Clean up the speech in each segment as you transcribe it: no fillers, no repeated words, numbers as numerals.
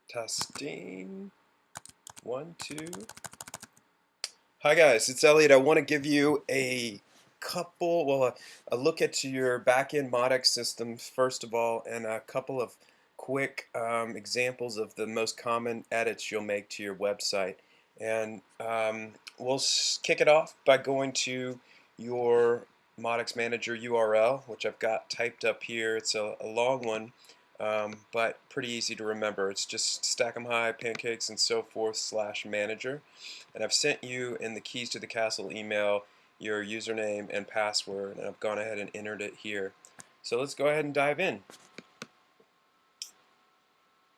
Testing. 1, 2. Hi guys, it's Elliot. I want to give you a look at your backend Modex system first of all, and a couple of quick examples of the most common edits you'll make to your website. And we'll kick it off by going to your Modex Manager URL, which I've got typed up here. It's a long one, but pretty easy to remember. It's just stack 'em high, pancakes, and so forth /manager. And I've sent you in the Keys to the Castle email your username and password, and I've gone ahead and entered it here. So let's go ahead and dive in.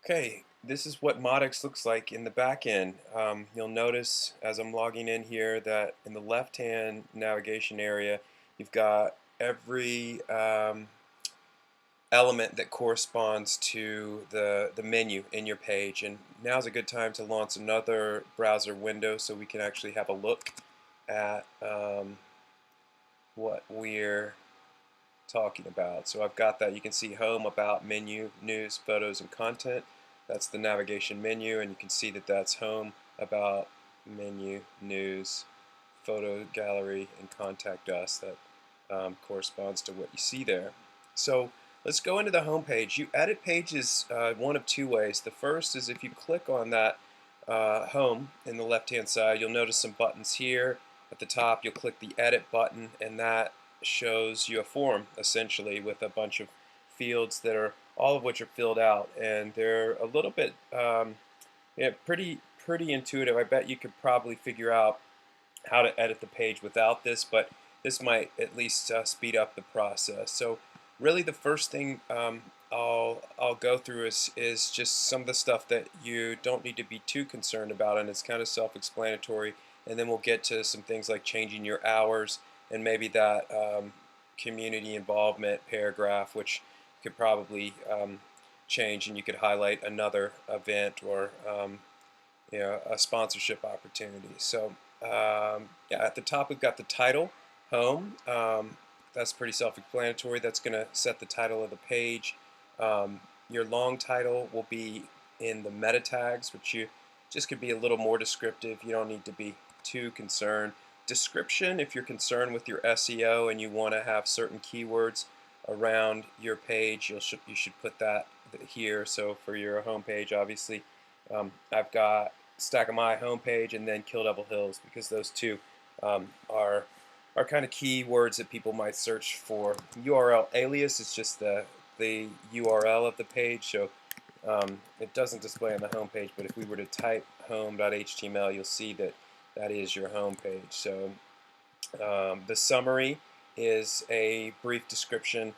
Okay, this is what Modex looks like in the back end. You'll notice as I'm logging in here that in the left-hand navigation area, you've got every element that corresponds to the menu in your page. And now's a good time to launch another browser window so we can actually have a look at what we're talking about. So I've got that. You can see home, about, menu, news, photos, and content. That's the navigation menu, and you can see that that's home, about, menu, news, photo gallery, and contact us. That corresponds to what you see there. So let's go into the home page. You edit pages one of two ways. The first is if you click on that home in the left-hand side, you'll notice some buttons here. At the top, you'll click the edit button, and that shows you a form essentially with a bunch of fields that are all of which are filled out, and they're a little bit pretty intuitive. I bet you could probably figure out how to edit the page without this, but this might at least speed up the process. So really the first thing I'll go through is just some of the stuff that you don't need to be too concerned about, and it's kind of self-explanatory, and then we'll get to some things like changing your hours and maybe that community involvement paragraph, which you could probably change, and you could highlight another event or a sponsorship opportunity. So yeah, at the top we've got the title, home. That's pretty self-explanatory. That's going to set the title of the page. Your long title will be in the meta tags, which you just could be a little more descriptive. You don't need to be too concerned. Description, if you're concerned with your SEO and you want to have certain keywords around your page, you should put that here. So for your home page, obviously, I've got Stack of My homepage and then Kill Devil Hills, because those two are kind of keywords that people might search for. URL alias is just the URL of the page, so it doesn't display on the home page, but if we were to type home.html, you'll see that that is your home page. So the summary is a brief description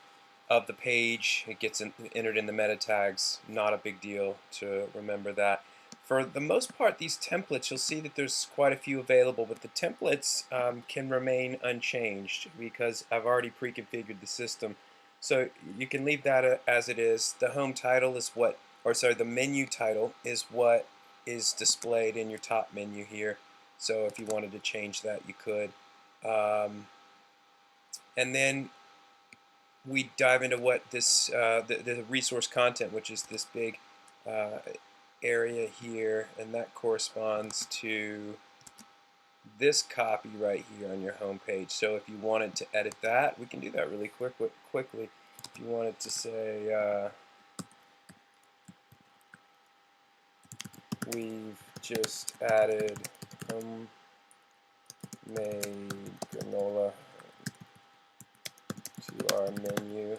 of the page. It gets entered in the meta tags. Not a big deal to remember that. For the most part, these templates, you'll see that there's quite a few available, but the templates can remain unchanged because I've already pre-configured the system. So you can leave that as it is. The home title is the menu title is what is displayed in your top menu here. So if you wanted to change that, you could. And then we dive into what this the resource content, which is this big area here, and that corresponds to this copy right here on your home page. So if you wanted to edit that, we can do that really quickly. If you wanted to say we've just added homemade granola to our menu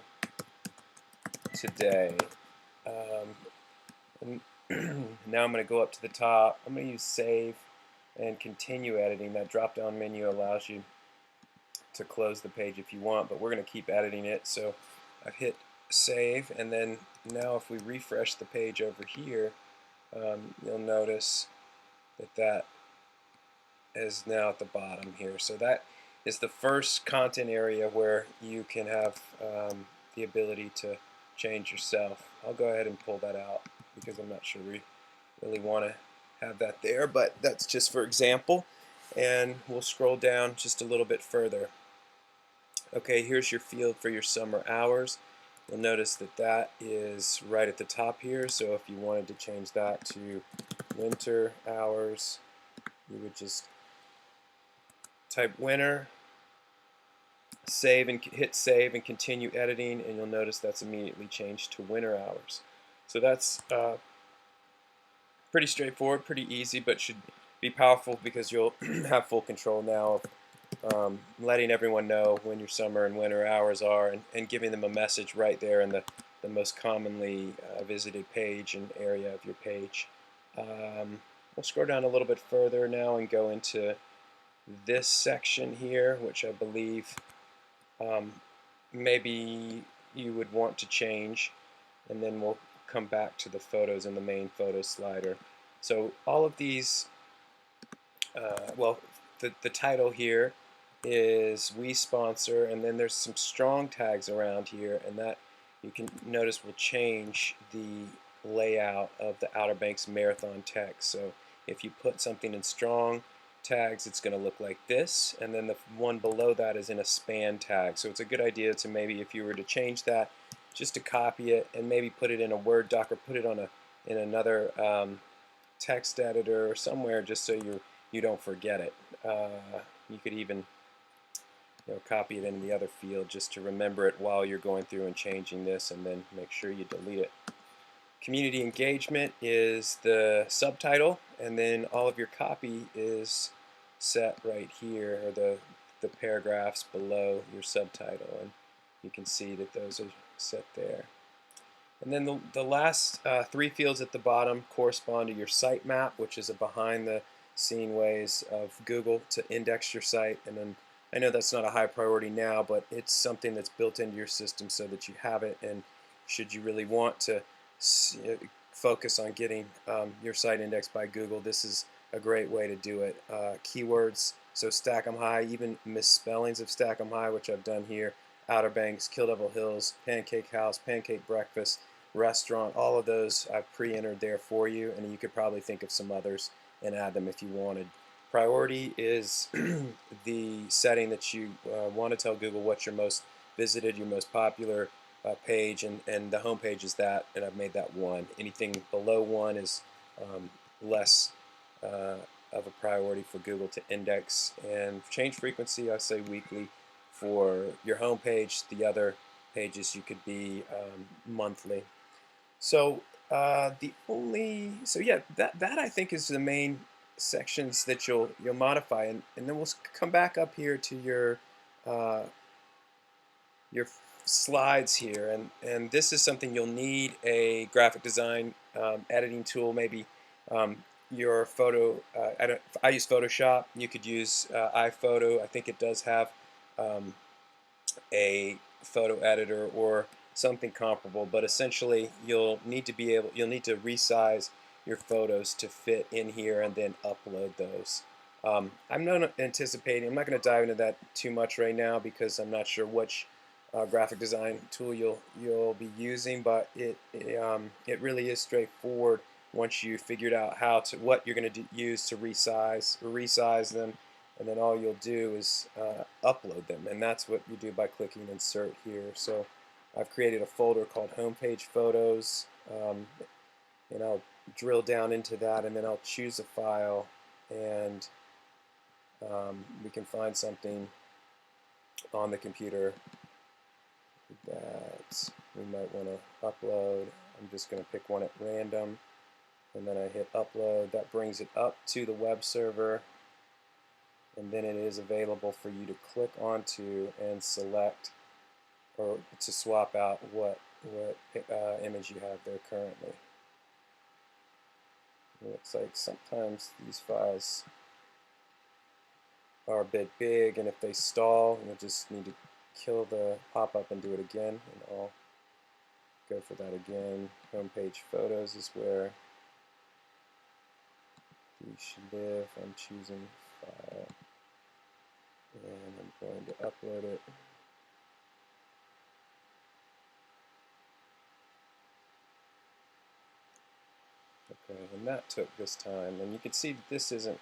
today. And now I'm going to go up to the top. I'm going to use save and continue editing. That drop down menu allows you to close the page if you want, but we're going to keep editing it. So I've hit save, and then now if we refresh the page over here, you'll notice that that is now at the bottom here. So that is the first content area where you can have the ability to change yourself. I'll go ahead and pull that out because I'm not sure we really want to have that there, but that's just for example. And we'll scroll down just a little bit further. Okay, here's your field for your summer hours. You'll notice that that is right at the top here, so if you wanted to change that to winter hours, you would just type winter, save and hit save and continue editing, and you'll notice that's immediately changed to winter hours. So that's pretty straightforward, pretty easy, but should be powerful because you'll have full control now of letting everyone know when your summer and winter hours are, and giving them a message right there in the most commonly visited page and area of your page. We'll scroll down a little bit further now and go into this section here, which I believe maybe you would want to change, and then we'll come back to the photos in the main photo slider. So all of these, well, the title here is we sponsor, and then there's some strong tags around here, and that you can notice will change the layout of the Outer Banks Marathon text. So if you put something in strong tags, it's going to look like this, and then the one below that is in a span tag. So it's a good idea to maybe, if you were to change that, just to copy it and maybe put it in a Word doc or put it on in another text editor or somewhere, just so you don't forget it. You could even copy it in the other field just to remember it while you're going through and changing this, and then make sure you delete it. Community engagement is the subtitle, and then all of your copy is set right here, or the paragraphs below your subtitle, and you can see that those are set there. And then the last three fields at the bottom correspond to your sitemap, which is a behind-the-scene ways of Google to index your site. And then I know that's not a high priority now, but it's something that's built into your system so that you have it. And should you really want to focus on getting your site indexed by Google, this is a great way to do it. Keywords, so stack 'em high, even misspellings of stack 'em high, which I've done here. Outer Banks, Kill Devil Hills, Pancake House, Pancake Breakfast, Restaurant, all of those I've pre-entered there for you, and you could probably think of some others and add them if you wanted. Priority is the setting that you want to tell Google what's your most visited, your most popular page, and the home page is that, and I've made that 1. Anything below 1 is less of a priority for Google to index. And change frequency, I say weekly for your home page. The other pages you could be monthly. So yeah, that I think is the main sections that you'll modify, and then we'll come back up here to your slides here, and this is something you'll need a graphic design editing tool, maybe your photo. I use Photoshop. You could use iPhoto. I think it does have a photo editor or something comparable, but essentially you'll need to resize your photos to fit in here and then upload those. I'm not going to dive into that too much right now because I'm not sure which graphic design tool you'll be using, but it really is straightforward once you figured out what you're going to use to resize them, and then all you'll do is upload them, and that's what you do by clicking insert here. So I've created a folder called homepage photos, and I'll drill down into that, and then I'll choose a file, and we can find something on the computer that we might want to upload. I'm just going to pick one at random, and then I hit upload. That brings it up to the web server, and then it is available for you to click onto and select, or to swap out what image you have there currently. It looks like sometimes these files are a bit big, and if they stall, you'll just need to kill the pop-up and do it again, and I'll go for that again. Homepage photos is where these should live. I'm choosing file, and I'm going to upload it. Okay, and that took this time, and you can see that this isn't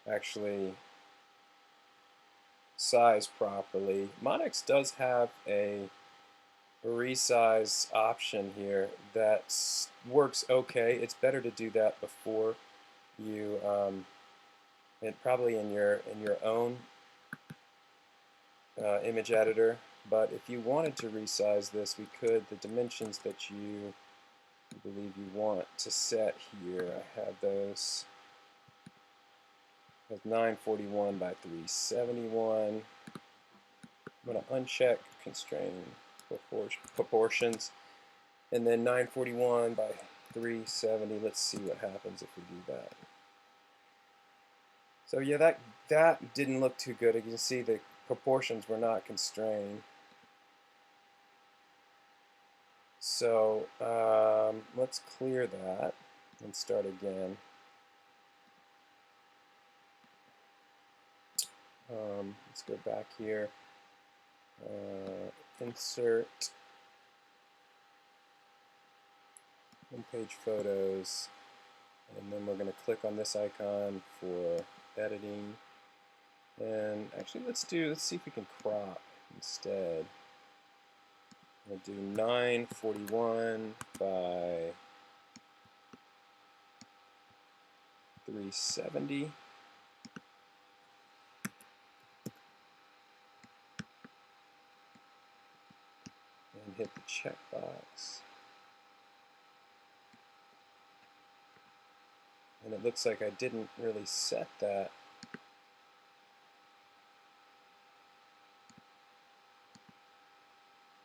actually sized properly. Monix does have a resize option here that works okay. It's better to do that before you, and probably in your own image editor. But if you wanted to resize this, we could. The dimensions that you believe you want to set here, I have those as 941 by 371. I'm going to uncheck constrain proportions, and then 941 by 370. Let's see what happens if we do that. So yeah, that didn't look too good. You can see the proportions were not constrained. So let's clear that and start again. Let's go back here. Insert homepage photos, and then we're going to click on this icon for editing. And actually, let's see if we can crop instead. We'll do 941 by 370. And hit the checkbox. And it looks like I didn't really set that.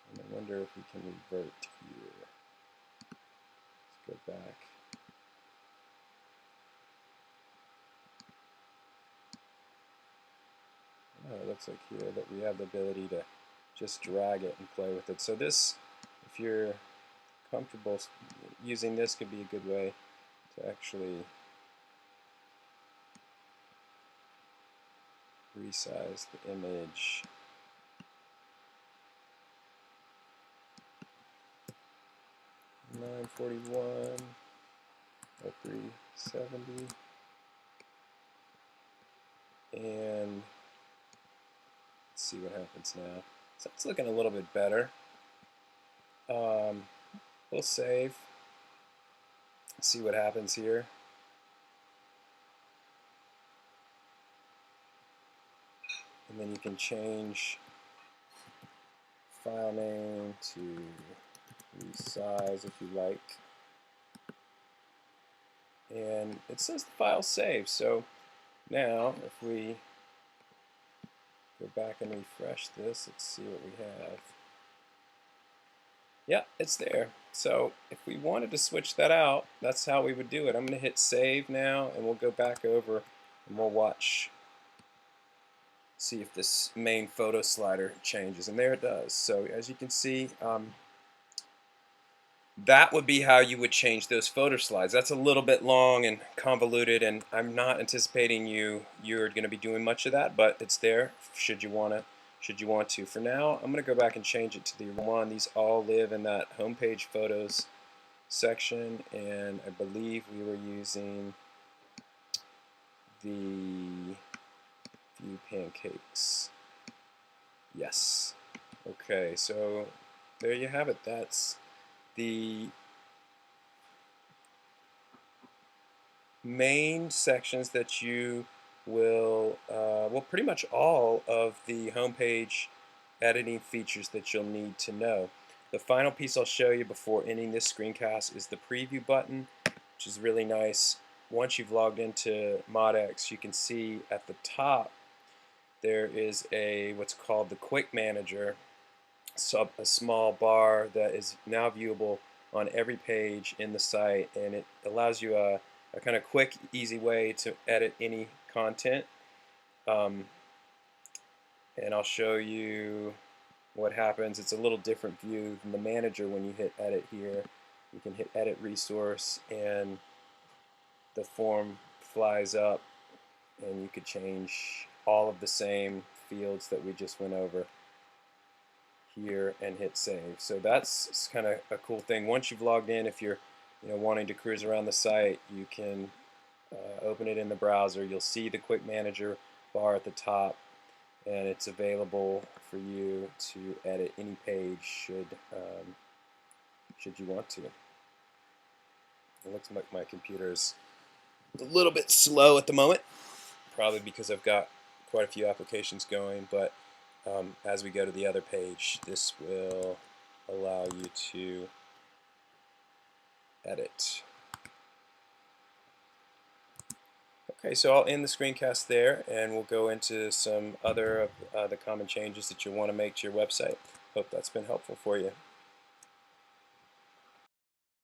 And I wonder if we can revert here. Let's go back. Oh, it looks like here that we have the ability to just drag it and play with it. So this, if you're comfortable using this, could be a good way to actually resize the image. (941) by 370, and let's see what happens now. So it's looking a little bit better. We'll save. See what happens here. And then you can change file name to resize if you like. And it says the file saved. So now if we go back and refresh this, let's see what we have. Yeah, it's there. So if we wanted to switch that out, that's how we would do it. I'm going to hit save now, and we'll go back over and we'll watch, see if this main photo slider changes. And there it does. So as you can see, that would be how you would change those photo slides. That's a little bit long and convoluted, and I'm not anticipating you're going to be doing much of that, but it's there should you want to. For now, I'm going to go back and change it to the one. These all live in that homepage photos section, and I believe we were using the view pancakes. Yes. Okay, so there you have it. That's the main sections that you will, well, pretty much all of the homepage editing features that you'll need to know. The final piece I'll show you before ending this screencast is the preview button, which is really nice. Once you've logged into ModX, you can see at the top there is what's called the Quick Manager, a small bar that is now viewable on every page in the site, and it allows you a kind of quick, easy way to edit any content. And I'll show you what happens. It's a little different view than the manager. When you hit edit here, you can hit edit resource, and the form flies up, and you could change all of the same fields that we just went over here and hit save. So that's kind of a cool thing. Once you've logged in, if you're wanting to cruise around the site, you can open it in the browser. You'll see the Quick Manager bar at the top, and it's available for you to edit any page should you want to. It looks like my computer's a little bit slow at the moment, probably because I've got quite a few applications going, but as we go to the other page, this will allow you to edit. Okay, so I'll end the screencast there, and we'll go into some other of the common changes that you want to make to your website. Hope that's been helpful for you.